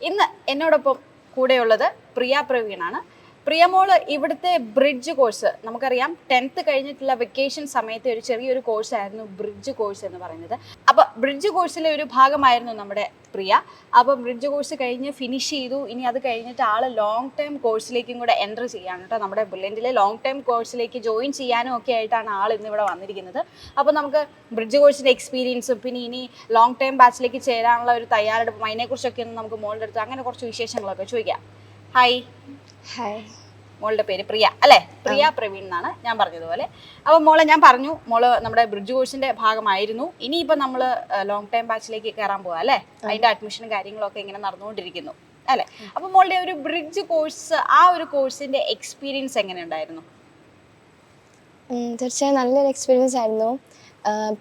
ഇന്ന് എന്നോടൊപ്പം കൂടെയുള്ളത് പ്രിയ പ്രവീണാണ്. പ്രിയമോള് ഇവിടുത്തെ ബ്രിഡ്ജ് കോഴ്സ്, നമുക്കറിയാം 10th കഴിഞ്ഞിട്ടുള്ള വെക്കേഷൻ സമയത്ത് ഒരു ചെറിയൊരു കോഴ്സായിരുന്നു ബ്രിഡ്ജ് കോഴ്സ് എന്ന് പറയുന്നത്. അപ്പോൾ ബ്രിഡ്ജ് കോഴ്സിലെ ഒരു ഭാഗമായിരുന്നു നമ്മുടെ പ്രിയ. അപ്പോൾ ബ്രിഡ്ജ് കോഴ്സ് കഴിഞ്ഞ് ഫിനിഷ് ചെയ്തു. ഇനി അത് കഴിഞ്ഞിട്ട് ആൾ ലോങ് ടേം കോഴ്സിലേക്കും കൂടെ എൻ്റർ ചെയ്യാണ് കേട്ടോ. നമ്മുടെ ബ്രില്യൻറ്റിലെ ലോങ് ടേം കോഴ്സിലേക്ക് ജോയിൻ ചെയ്യാനും ഒക്കെ ആയിട്ടാണ് ആൾ ഇന്നിവിടെ വന്നിരിക്കുന്നത്. അപ്പോൾ നമുക്ക് ബ്രിഡ്ജ് കോഴ്സിൻ്റെ എക്സ്പീരിയൻസും പിന്നെ ഇനി ലോങ് ടേം ബാച്ചിലേക്ക് ചേരാനുള്ള ഒരു തയ്യാറെടുപ്പും അതിനെക്കുറിച്ചൊക്കെ ഒന്ന് നമുക്ക് മോളുടെ അടുത്ത് അങ്ങനെ കുറച്ച് വിശേഷങ്ങളൊക്കെ ചോദിക്കാം. ഹായ്. ഹായ്. മോളുടെ പേര് പ്രിയ അല്ലേ? പ്രിയ പ്രവീൺ എന്നാണ് ഞാൻ പറഞ്ഞതുപോലെ. അപ്പോൾ മോളെ ഞാൻ പറഞ്ഞു, മോള് നമ്മുടെ ബ്രിഡ്ജ് കോഴ്സിന്റെ ഭാഗമായിരുന്നു. ഇനിയിപ്പോൾ നമ്മൾ ലോങ് ടൈം ബാച്ചിലേക്ക് കയറാൻ പോവാ അല്ലേ? അതിന്റെ അഡ്മിഷനും കാര്യങ്ങളൊക്കെ ഇങ്ങനെ നടന്നുകൊണ്ടിരിക്കുന്നു അല്ലേ? അപ്പോൾ മോളുടെ ഒരു ബ്രിഡ്ജ് കോഴ്സ്, ആ ഒരു കോഴ്സിന്റെ എക്സ്പീരിയൻസ് എങ്ങനെ ഉണ്ടായിരുന്നു? തീർച്ചയായും നല്ലൊരു എക്സ്പീരിയൻസ് ആയിരുന്നു.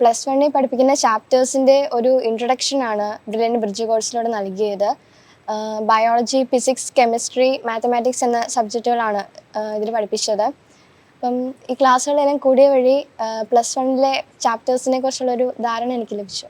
+1 പഠിപ്പിക്കുന്ന ചാപ്റ്റേഴ്സിൻ്റെ ഒരു ഇൻട്രൊഡക്ഷനാണ് ബ്രില്യൻറ്റ് ബ്രിഡ്ജ് കോഴ്സിലൂടെ നൽകിയത്. ബയോളജി, ഫിസിക്സ്, കെമിസ്ട്രി, മാത്തമാറ്റിക്സ് എന്ന സബ്ജക്റ്റുകളാണ് ഇതിൽ പഠിപ്പിച്ചത്. അപ്പം ഈ ക്ലാസ്സുകളെല്ലാം കൂടിയ വഴി +1 ചാപ്റ്റേഴ്സിനെ കുറിച്ചുള്ളൊരു ധാരണ എനിക്ക് ലഭിച്ചു.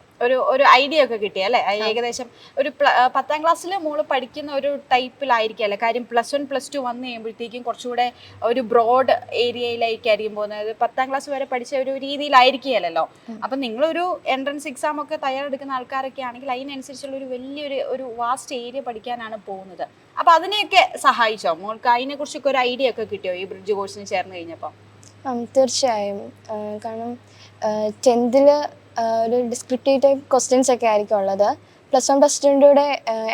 ഒരു ഐഡിയ ഒക്കെ കിട്ടി അല്ലേ? ഏകദേശം ഒരു 10th ക്ലാസ്സിൽ മോള് പഠിക്കുന്ന ഒരു ടൈപ്പിലായിരിക്കും അല്ലേ? കാര്യം +1 +2 വന്നു കഴിയുമ്പോഴത്തേക്കും കുറച്ചുകൂടെ ഒരു ബ്രോഡ് ഏരിയയിലേക്കായിരിക്കും പോകുന്നത്. 10th ക്ലാസ് വരെ പഠിച്ച ഒരു രീതിയിലായിരിക്കുകയല്ലോ. അപ്പം നിങ്ങളൊരു എൻട്രൻസ് എക്സാം ഒക്കെ തയ്യാറെടുക്കുന്ന ആൾക്കാരൊക്കെ ആണെങ്കിൽ അതിനനുസരിച്ചുള്ള ഒരു വലിയൊരു വാസ്റ്റ് ഏരിയ പഠിക്കാനാണ് പോകുന്നത്. അപ്പം അതിനെയൊക്കെ സഹായിച്ചോ മോൾക്ക്? അതിനെക്കുറിച്ചൊക്കെ ഒരു ഐഡിയ ഒക്കെ കിട്ടിയോ ഈ ബ്രിഡ്ജ് കോഴ്സിന് ചേർന്ന് കഴിഞ്ഞപ്പോൾ? തീർച്ചയായും. കാരണം 10th ഒരു ഡിസ്ക്രിപ്റ്റീവ് ടൈപ്പ് ക്വസ്റ്റ്യൻസ് ഒക്കെ ആയിരിക്കും ഉള്ളത്. +1 +2 കൂടെ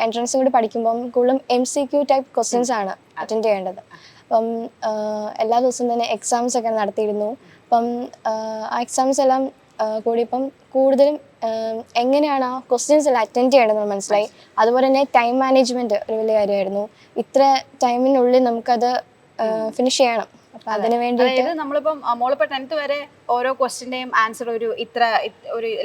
എൻട്രൻസും കൂടി പഠിക്കുമ്പം കൂടുതലും MCQ ടൈപ്പ് ക്വസ്റ്റ്യൻസ് ആണ് അറ്റൻഡ് ചെയ്യേണ്ടത്. അപ്പം എല്ലാ ദിവസവും തന്നെ എക്സാംസ് ഒക്കെ നടത്തിയിരുന്നു. അപ്പം ആ എക്സാംസ് എല്ലാം കൂടി ഇപ്പം കൂടുതലും എങ്ങനെയാണ് ആ ക്വസ്റ്റ്യൻസ് എല്ലാം അറ്റൻഡ് ചെയ്യേണ്ടതെന്ന് മനസ്സിലായി. അതുപോലെ തന്നെ ടൈം മാനേജ്മെൻറ്റ് ഒരു വലിയ കാര്യമായിരുന്നു. ഇത്ര ടൈമിനുള്ളിൽ നമുക്കത് ഫിനിഷ് ചെയ്യണം. അപ്പം അതിന് വേണ്ടിയിട്ട് നമ്മളിപ്പം മോളിപ്പോൾ 10th വരെ ഓരോ ക്വസ്റ്റിൻ്റെയും ആൻസർ ഒരു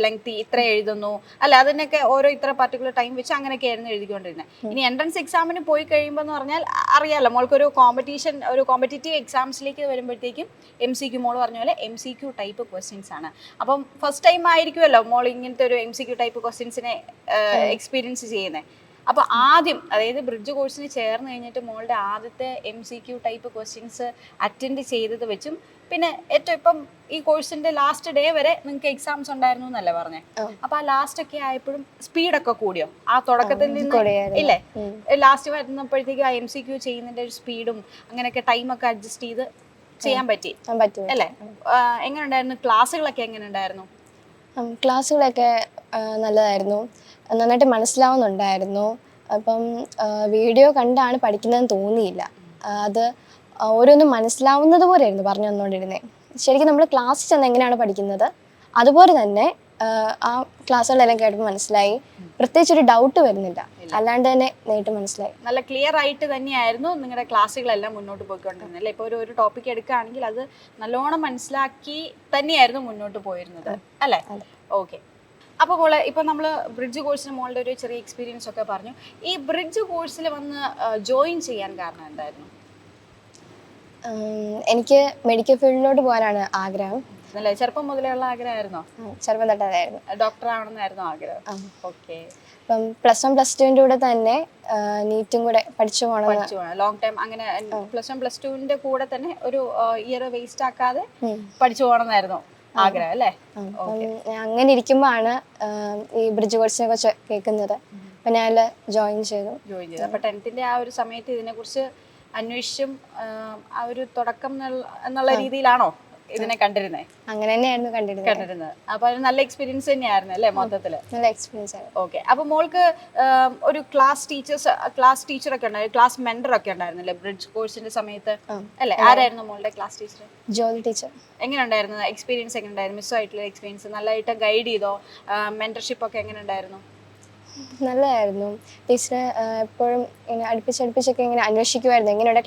ലെങ്തി ഇത്ര എഴുതുന്നു അല്ല, അതിനൊക്കെ ഓരോ ഇത്ര പർട്ടിക്കുലർ ടൈം വെച്ച് അങ്ങനെയൊക്കെ ആയിരുന്നു എഴുതിക്കൊണ്ടിരുന്നത്. ഇനി എൻട്രൻസ് എക്സാമിന് പോയി കഴിയുമ്പോൾ എന്ന് പറഞ്ഞാൽ അറിയാമല്ലോ, മോൾക്കൊരു കോമ്പറ്റീറ്റീവ് എക്സാംസിലേക്ക് വരുമ്പോഴത്തേക്കും MCQ, മോൾ പറഞ്ഞ പോലെ MCQ ടൈപ്പ് ക്വസ്റ്റ്യൻസ് ആണ്. അപ്പം ഫസ്റ്റ് ടൈം ആയിരിക്കുമല്ലോ മോൾ ഇങ്ങനത്തെ ഒരു MCQ ടൈപ്പ് ക്വസ്റ്റ്യൻസിനെ എക്സ്പീരിയൻസ് ചെയ്യുന്നത്. അപ്പോൾ ആദ്യം, അതായത് ബ്രിഡ്ജ് കോഴ്സിന് ചേർന്ന് കഴിഞ്ഞിട്ട് മോളുടെ ആദ്യത്തെ MCQ ടൈപ്പ് ക്വസ്റ്റ്യൻസ് അറ്റൻഡ് ചെയ്തത് വെച്ചും പിന്നെ ഏറ്റവും ഇപ്പം ഈ കോഴ്സിന്റെ ലാസ്റ്റ് ഡേ വരെ നിങ്ങൾക്ക് എക്സാംസ് ഉണ്ടായിരുന്നു എന്നല്ലേ പറഞ്ഞേ? അപ്പൊ ആ ലാസ്റ്റ് ഒക്കെ ആയപ്പോഴും സ്പീഡൊക്കെ കൂടിയോ? ആ തുടക്കത്തിൽ നിന്ന് ഇല്ലേ ലാസ്റ്റ് വരുന്നപ്പോഴത്തേക്കും ആ MCQ ചെയ്യുന്നതിന്റെ ഒരു സ്പീഡും അങ്ങനെയൊക്കെ ടൈമൊക്കെ അഡ്ജസ്റ്റ് ചെയ്ത് ചെയ്യാൻ പറ്റി അല്ലേ? എങ്ങനെ ഉണ്ടായിരുന്നു ക്ലാസ്സുകളൊക്കെ? എങ്ങനെ ഉണ്ടായിരുന്നു ക്ലാസ്സുകളൊക്കെ? നല്ലതായിരുന്നു, നന്നായിട്ട് മനസ്സിലാവുന്നുണ്ടായിരുന്നു. അപ്പം വീഡിയോ കണ്ടാണ് പഠിക്കുന്നതെന്ന് തോന്നിയില്ല. അത് ഓരോന്നും മനസ്സിലാവുന്നത് പോലെയായിരുന്നു പറഞ്ഞു തന്നുകൊണ്ടിരുന്നത്. ശരിക്കും നമ്മൾ ക്ലാസ്സിൽ ചെന്ന് എങ്ങനെയാണ് പഠിക്കുന്നത് അതുപോലെ തന്നെ ആ ക്ലാസ്സുകളെല്ലാം കേട്ടപ്പോൾ മനസ്സിലായി. പ്രത്യേകിച്ച് ഒരു ഡൗട്ട് വരുന്നില്ല, അല്ലാണ്ട് തന്നെ നേരിട്ട് മനസ്സിലായി. നല്ല ക്ലിയർ ആയിട്ട് തന്നെയായിരുന്നു നിങ്ങളുടെ ക്ലാസ്സുകളെല്ലാം മുന്നോട്ട് പോയിക്കൊണ്ടിരുന്നത് അല്ലേ? ഇപ്പോൾ ഒരു ടോപ്പിക് എടുക്കുകയാണെങ്കിൽ അത് നല്ലോണം മനസ്സിലാക്കി തന്നെയായിരുന്നു മുന്നോട്ട് പോയിരുന്നത് അല്ലേ? ഓക്കെ. അപ്പോൾ മോളെ, ഇപ്പോൾ നമ്മൾ ബ്രിഡ്ജ് കോഴ്സിന് മോളുടെ ഒരു ചെറിയ എക്സ്പീരിയൻസ് ഒക്കെ പറഞ്ഞു. ഈ ബ്രിഡ്ജ് കോഴ്സിൽ വന്ന് ജോയിൻ ചെയ്യാൻ കാരണം എന്തായിരുന്നു? എനിക്ക് മെഡിക്കൽ ഫീൽഡിലോട്ട് പോകാനാണ് ആഗ്രഹം. അല്ലേ? ചെറുപ്പം മുതലുള്ള ആഗ്രഹമായിരുന്നോ? ചെറുപ്പം തൊട്ടതായിരുന്നു. ഡോക്ടർ ആവണമെന്നായിരുന്നു ആഗ്രഹം? ഓക്കെ. അപ്പം +1 +2 കൂടെ തന്നെ നീറ്റും കൂടെ പഠിച്ചു പോകണം. ലോങ് ടൈം അങ്ങനെ +1 +2 കൂടെ തന്നെ ഒരു ഇയർ വേസ്റ്റ് ആക്കാതെ പഠിച്ചു പോകണമെന്നായിരുന്നു ആഗ്രഹം അല്ലേ? അങ്ങനെ ഇരിക്കുമ്പോഴാണ് ഈ ബ്രിഡ്ജ് കോഴ്സിനെ കുറിച്ച് കേൾക്കുന്നത്. അപ്പം ഞാൻ ജോയിൻ ചെയ്തു. അപ്പോൾ 10th ആ ഒരു സമയത്ത് ഇതിനെക്കുറിച്ച് അന്വേഷിച്ചും ആ ഒരു തുടക്കം എന്നുള്ള രീതിയിലാണോ ഇതിനെ കണ്ടിരുന്നത്? അങ്ങനെ തന്നെയായിരുന്നു കണ്ടിരുന്നത്. അപ്പോൾ അത് നല്ല എക്സ്പീരിയൻസ് തന്നെയായിരുന്നു അല്ലേ മൊത്തത്തിൽ? നല്ല എക്സ്പീരിയൻസ് ആയിരുന്നു. ഓക്കെ. അപ്പോൾ മോൾക്ക് ഒരു ക്ലാസ് ടീച്ചറൊക്കെ ഉണ്ടായിരുന്നു, ക്ലാസ് മെന്ററൊക്കെ ഉണ്ടായിരുന്നല്ലേ ബ്രിഡ്ജ് കോഴ്സിന്റെ സമയത്ത് അല്ലേ? ആരായിരുന്നു മോളുടെ ക്ലാസ് ടീച്ചർ? ജോലി ടീച്ചർ. എങ്ങനെ ഉണ്ടായിരുന്നു എക്സ്പീരിയൻസ്? എങ്ങനെ ഉണ്ടായിരുന്നു മിസ്സായിട്ടുള്ള എക്സ്പീരിയൻസ്? നല്ലതായിട്ട് ഗൈഡ് ചെയ്തോ? മെന്റർഷിപ്പ് ഒക്കെ എങ്ങനെ ഉണ്ടായിരുന്നു? നല്ലതായിരുന്നു. ടീച്ചർ എപ്പോഴും ഇങ്ങനെ അടുപ്പിച്ചൊക്കെ ഇങ്ങനെ അന്വേഷിക്കുമായിരുന്നു, എങ്ങനെയുള്ള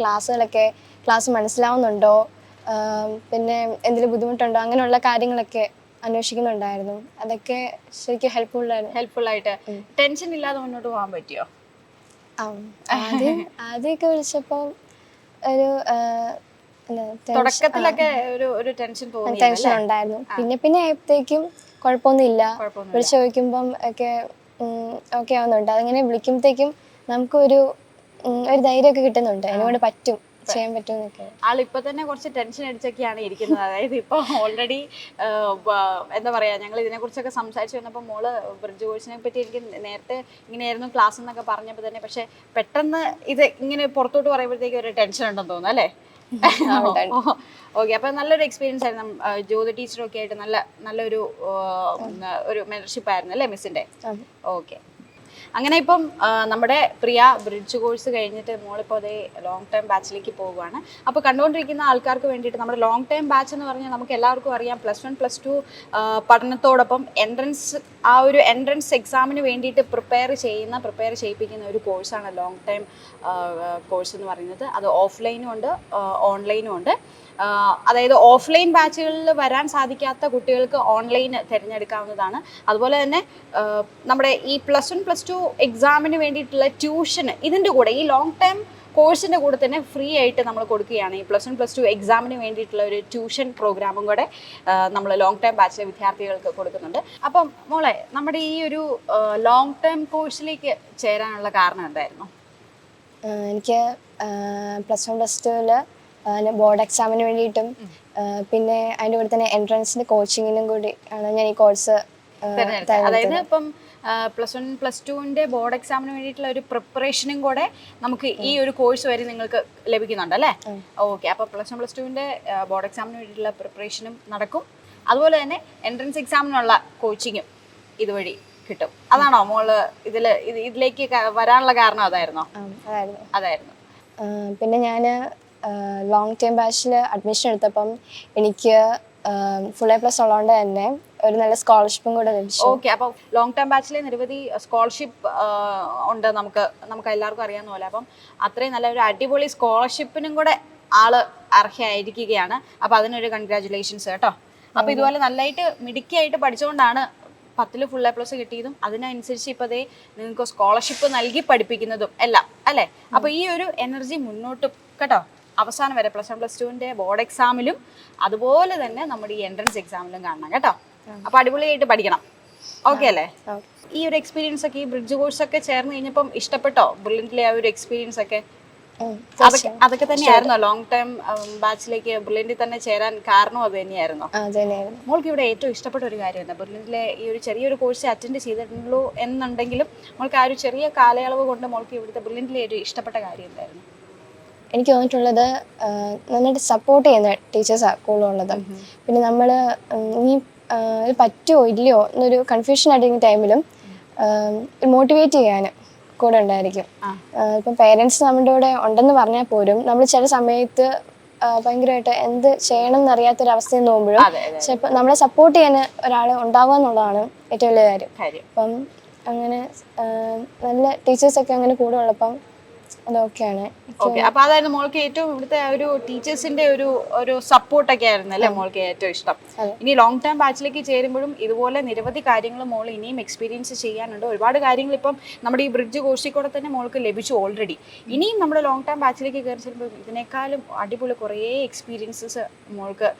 ക്ലാസ് മനസ്സിലാവുന്നുണ്ടോ, പിന്നെ എന്തെങ്കിലും ബുദ്ധിമുട്ടുണ്ടോ, അങ്ങനെയുള്ള കാര്യങ്ങളൊക്കെ അന്വേഷിക്കുന്നുണ്ടായിരുന്നു. അതൊക്കെ ശരിക്കും ഹെൽപ്ഫുൾ ആയിട്ട് ടെൻഷൻ ഇല്ലാതെ മുന്നോട്ട് പോകാൻ പറ്റിയോ? ആദ്യമൊക്കെ വിളിച്ചപ്പോൾ ഒരു തുടക്കത്തിലൊക്കെ ഒരു ടെൻഷൻ ഉണ്ടായിരുന്നു. പിന്നെ ആയപ്പോഴത്തേക്കും കുഴപ്പമൊന്നുമില്ല. വിളിച്ചു ചോദിക്കുമ്പം ഒക്കെ ഓക്കെ ആവുന്നുണ്ട്. അതിങ്ങനെ വിളിക്കുമ്പോഴത്തേക്കും നമുക്കൊരു ഒരു ധൈര്യമൊക്കെ കിട്ടുന്നുണ്ട്, എന്നോട് പറ്റും, ചെയ്യാൻ പറ്റുമെന്നൊക്കെ. ആളിപ്പോ തന്നെ കുറച്ച് ടെൻഷൻ അടിച്ചൊക്കെയാണ് ഇരിക്കുന്നത്. അതായത് ഇപ്പൊ ഓൾറെഡി എന്താ പറയാ, ഞങ്ങൾ ഇതിനെ കുറിച്ചൊക്കെ സംസാരിച്ചു വന്നപ്പോൾ മോള് ബ്രിഡ്ജ് കോഴ്സിനെ പറ്റി എനിക്ക് നേരത്തെ ഇങ്ങനെയായിരുന്നു ക്ലാസ് എന്നൊക്കെ പറഞ്ഞപ്പോൾ തന്നെ, പക്ഷെ പെട്ടെന്ന് ഇത് ഇങ്ങനെ പുറത്തോട്ട് പറയുമ്പോഴത്തേക്ക് ഒരു ടെൻഷൻ ഉണ്ടെന്ന് തോന്നുന്നു അല്ലേ? ഓക്കെ, അപ്പൊ നല്ലൊരു എക്സ്പീരിയൻസ് ആയിരുന്നു. ജ്യോതി ടീച്ചറൊക്കെ ആയിട്ട് നല്ലൊരു ഒരു മെന്റർഷിപ്പ് ആയിരുന്നു അല്ലേ മിസ്സിന്റെ? ഓക്കെ, അങ്ങനെ ഇപ്പം നമ്മുടെ പ്രിയ ബ്രിഡ്ജ് കോഴ്സ് കഴിഞ്ഞിട്ട് മോളിപ്പോൾ അതേ ലോങ് ടൈം ബാച്ചിലേക്ക് പോവുകയാണ്. അപ്പോൾ കണ്ടുകൊണ്ടിരിക്കുന്ന ആൾക്കാർക്ക് വേണ്ടിയിട്ട് നമ്മുടെ ലോങ് ടൈം ബാച്ച് എന്ന് പറഞ്ഞാൽ നമുക്ക് എല്ലാവർക്കും അറിയാം, +1 +2 പഠനത്തോടൊപ്പം ഒരു എൻട്രൻസ് എക്സാമിന് വേണ്ടിയിട്ട് പ്രിപ്പയർ ചെയ്യിപ്പിക്കുന്ന ഒരു കോഴ്സാണ് ലോങ് ടൈം കോഴ്സ് എന്ന് പറയുന്നത്. അത് ഓഫ്ലൈനും ഉണ്ട് ഓൺലൈനും ഉണ്ട്. അതായത് ഓഫ്ലൈൻ ബാച്ചുകളിൽ വരാൻ സാധിക്കാത്ത കുട്ടികൾക്ക് ഓൺലൈൻ തിരഞ്ഞെടുക്കാവുന്നതാണ്. അതുപോലെ തന്നെ നമ്മുടെ ഈ +1 +2 എക്സാമിന് വേണ്ടിയിട്ടുള്ള ട്യൂഷൻ ഇതിൻ്റെ കൂടെ, ഈ ലോങ് ടൈം കോഴ്സിൻ്റെ കൂടെ തന്നെ ഫ്രീ ആയിട്ട് നമ്മൾ കൊടുക്കുകയാണ്. ഈ +1 +2 എക്സാമിന് വേണ്ടിയിട്ടുള്ള ഒരു ട്യൂഷൻ പ്രോഗ്രാമും കൂടെ നമ്മൾ ലോങ് ടൈം ബാച്ചിലെ വിദ്യാർത്ഥികൾക്ക് കൊടുക്കുന്നുണ്ട്. അപ്പം മോളെ, നമ്മുടെ ഈ ഒരു ലോങ് ടൈം കോഴ്സിലേക്ക് ചേരാനുള്ള കാരണം എന്തായിരുന്നു? എനിക്ക് +1 +2 ബോർഡ് എക്സാമിന് വേണ്ടിയിട്ടും പിന്നെ അതിൻ്റെ കൂടെ തന്നെ എൻട്രൻസിൻ്റെ കോച്ചിങ്ങിനും കൂടി ആണ് ഞാൻ ഈ കോഴ്സ് തിരഞ്ഞെടുത്തത്. അതായത് ഇപ്പം +1 +2ൻ്റെ ബോർഡ് എക്സാമിന് വേണ്ടിയിട്ടുള്ള ഒരു പ്രിപ്പറേഷനും കൂടെ നമുക്ക് ഈ ഒരു കോഴ്സ് വരെ നിങ്ങൾക്ക് ലഭിക്കുന്നുണ്ട് അല്ലേ? ഓക്കെ, അപ്പോൾ +1 +2ൻ്റെ ബോർഡ് എക്സാമിന് വേണ്ടിയിട്ടുള്ള പ്രിപ്പറേഷനും നടക്കും. അതുപോലെ തന്നെ എൻട്രൻസ് എക്സാമിനുള്ള കോച്ചിങ്ങും ഇതുവഴി കിട്ടും. അതാണോ മോള് ഇതിലേക്ക് വരാനുള്ള കാരണം? അതായിരുന്നു. പിന്നെ ഞാൻ ലോങ് ടൈം ബാച്ചിൽ അഡ്മിഷൻ എടുത്തപ്പം എനിക്ക് +A ഉള്ളതുകൊണ്ട് തന്നെ ഒരു നല്ല സ്കോളർഷിപ്പും കൂടെ ലഭിച്ചു. ഓക്കെ, അപ്പോൾ ലോങ് ടൈം ബാച്ചിലെ നിരവധി സ്കോളർഷിപ്പ് ഉണ്ട് നമുക്ക് എല്ലാവർക്കും അറിയാവുന്ന പോലെ. അപ്പം അത്രയും നല്ല ഒരു അടിപൊളി സ്കോളർഷിപ്പിനും കൂടെ ആള് അർഹയായിരിക്കുകയാണ്. അപ്പോൾ അതിനൊരു കൺഗ്രാറ്റുലേഷൻസ് കേട്ടോ. അപ്പോൾ ഇതുപോലെ നല്ലതായിട്ട് മിടുക്കിയായിട്ട് പഠിച്ചുകൊണ്ടാണ് 10ൽ +A കിട്ടിയതും അതിനനുസരിച്ച് ഇപ്പോൾ അതേ നിങ്ങൾക്ക് സ്കോളർഷിപ്പ് നൽകി പഠിപ്പിക്കുന്നതും എല്ലാം അല്ലേ? അപ്പോൾ ഈ ഒരു എനർജി മുന്നോട്ട് കേട്ടോ, അവസാനം വരെ +1 +2ൻ്റെ ബോർഡ് എക്സാമിലും അതുപോലെ തന്നെ നമ്മുടെ ഈ എൻട്രൻസ് എക്സാമിലും കാണണം കേട്ടോ. അപ്പോൾ അടിപൊളിയായിട്ട് പഠിക്കണം. ഓക്കെ അല്ലേ? ഈ ഒരു എക്സ്പീരിയൻസ് ഒക്കെ, ഈ ബ്രിഡ്ജ് കോഴ്സ് ഒക്കെ ചേർന്ന് കഴിഞ്ഞപ്പം ഇഷ്ടപ്പെട്ടോ? ബ്രില്യൻറ്റിലെ ആ ഒരു എക്സ്പീരിയൻസ് ഒക്കെ അതൊക്കെ തന്നെയായിരുന്നോ ലോങ് ടൈം ബാച്ചിലേക്ക് ബ്രില്യൻറ്റിൽ തന്നെ ചേരാൻ കാരണം? അത് തന്നെയായിരുന്നോ? മോൾക്ക് ഇവിടെ ഏറ്റവും ഇഷ്ടപ്പെട്ട ഒരു കാര്യം എന്താ? ബ്രില്യൻറ്റിലെ ഈ ഒരു ചെറിയൊരു കോഴ്സ് അറ്റൻഡ് ചെയ്തിട്ടുള്ളൂ എന്നുണ്ടെങ്കിലും മോൾക്ക് ആ ഒരു ചെറിയ കാലയളവ് കൊണ്ട് മോൾക്ക് ഇവിടുത്തെ ബ്രില്യൻറ്റിലെ ഒരു ഇഷ്ടപ്പെട്ട കാര്യം എന്തായിരുന്നു? എനിക്ക് തോന്നിയിട്ടുള്ളത് നന്നായിട്ട് സപ്പോർട്ട് ചെയ്യുന്ന ടീച്ചേഴ്സാണ് കൂടുതലുള്ളത്. പിന്നെ നമ്മൾ ഇനി പറ്റുമോ ഇല്ലയോ എന്നൊരു കൺഫ്യൂഷൻ ആയിട്ടിരിക്കുന്ന ടൈമിലും മോട്ടിവേറ്റ് ചെയ്യാൻ കൂടെ ഉണ്ടായിരിക്കും. ഇപ്പം പേരൻസ് നമ്മുടെ കൂടെ ഉണ്ടെന്ന് പറഞ്ഞാൽ പോലും നമ്മൾ ചില സമയത്ത് ഭയങ്കരമായിട്ട് എന്ത് ചെയ്യണം എന്നറിയാത്തൊരവസ്ഥയിൽ നോക്കുമ്പോഴും ചിലപ്പോൾ നമ്മളെ സപ്പോർട്ട് ചെയ്യാൻ ഒരാൾ ഉണ്ടാവുക എന്നുള്ളതാണ് ഏറ്റവും വലിയ കാര്യം. അപ്പം അങ്ങനെ നല്ല ടീച്ചേഴ്സൊക്കെ അങ്ങനെ കൂടെ ഉള്ളപ്പം അതൊക്കെയാണ്. ഓക്കെ, അപ്പൊ അതായിരുന്നു മോൾക്ക് ഏറ്റവും ഇവിടുത്തെ ഒരു ടീച്ചേഴ്സിന്റെ ഒരു സപ്പോർട്ടൊക്കെ ആയിരുന്നു അല്ലേ മോൾക്ക് ഏറ്റവും ഇഷ്ടം? ഇനി ലോങ് ടൈം ബാച്ചിലേക്ക് ചേരുമ്പോഴും ഇതുപോലെ നിരവധി കാര്യങ്ങൾ മോൾ ഇനിയും എക്സ്പീരിയൻസ് ചെയ്യാനുണ്ട്. ഒരുപാട് കാര്യങ്ങൾ ഇപ്പം നമ്മുടെ ഈ ബ്രിഡ്ജ് കോഴ്സിൽ കൂടെ തന്നെ മോൾക്ക് ലഭിച്ചു ഓൾറെഡി. ഇനിയും നമ്മുടെ ലോങ് ടൈം ബാച്ചിലേക്ക് കയറി ചെല്ലുമ്പോൾ ഇതിനേക്കാളും അടിപൊളി കുറേ എക്സ്പീരിയൻസസ് മോൾക്ക്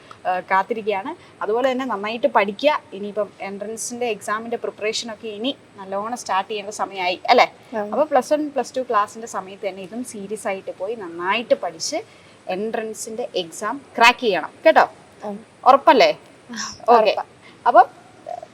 കാത്തിരിക്കുകയാണ്. അതുപോലെ തന്നെ നന്നായിട്ട് പഠിക്കുക. ഇനിയിപ്പം എൻട്രൻസിന്റെ എക്സാമിന്റെ പ്രിപ്പറേഷനൊക്കെ ഇനി നല്ലോണം സ്റ്റാർട്ട് ചെയ്യേണ്ട സമയമായി അല്ലേ? അപ്പോൾ +1 +2 ക്ലാസ്സിന്റെ സമയത്ത് തന്നെ ഇതും സീരിയസ് ആയിട്ട് പോയി നന്നായിട്ട് പഠിച്ച് എൻട്രൻസിന്റെ എക്സാം ക്രാക്ക് ചെയ്യണം കേട്ടോ. ഉറപ്പല്ലേ? ഓക്കെ, അപ്പം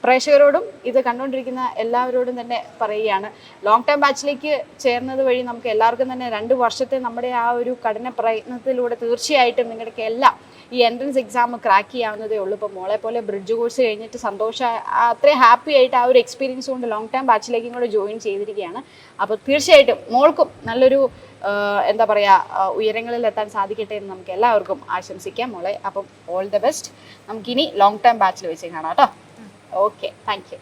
പ്രേക്ഷകരോടും ഇത് കണ്ടുകൊണ്ടിരിക്കുന്ന എല്ലാവരോടും തന്നെ പറയുകയാണ്, ലോങ് ടൈം ബാച്ചിലേക്ക് ചേർന്നത് വഴി നമുക്ക് എല്ലാവർക്കും തന്നെ 2 വർഷത്തെ നമ്മുടെ ആ ഒരു കഠിന പ്രയത്നത്തിലൂടെ തീർച്ചയായിട്ടും നിങ്ങളുടെയൊക്കെ എല്ലാം ഈ എൻട്രൻസ് എക്സാം ക്രാക്ക് ചെയ്യാവുന്നതേ ഉള്ളൂ. ഇപ്പോൾ മോളെ പോലെ ബ്രിഡ്ജ് കോഴ്സ് കഴിഞ്ഞിട്ട് അത്രയും ഹാപ്പി ആയിട്ട് ആ ഒരു എക്സ്പീരിയൻസ് കൊണ്ട് ലോങ് ടൈം ബാച്ചിലേക്കും കൂടെ ജോയിൻ ചെയ്തിരിക്കുകയാണ്. അപ്പോൾ തീർച്ചയായിട്ടും മോൾക്കും നല്ലൊരു എന്താ പറയുക ഉയരങ്ങളിൽ എത്താൻ സാധിക്കട്ടെ എന്ന് നമുക്ക് എല്ലാവർക്കും ആശംസിക്കാം മോളെ. അപ്പം ഓൾ ദ ബെസ്റ്റ്. നമുക്കിനി ലോങ് ടൈം ബാച്ചിൽ വെച്ച് കാണാം കേട്ടോ. Okay, thank you.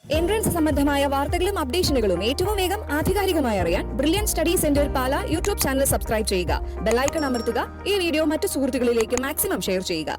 എൻട്രൻസ് സംബന്ധമായ വാർത്തകളും അപ്ഡേഷനുകളും ഏറ്റവും വേഗം ആധികാരികമായി അറിയാൻ ബ്രില്യൻറ്റ് സ്റ്റഡി സെന്റർ പാല യൂട്യൂബ് ചാനൽ സബ്സ്ക്രൈബ് ചെയ്യുക. ബെൽ ഐക്കൺ അമർത്തുക. ഈ വീഡിയോ മറ്റു സുഹൃത്തുക്കളിലേക്ക് മാക്സിമം ഷെയർ ചെയ്യുക.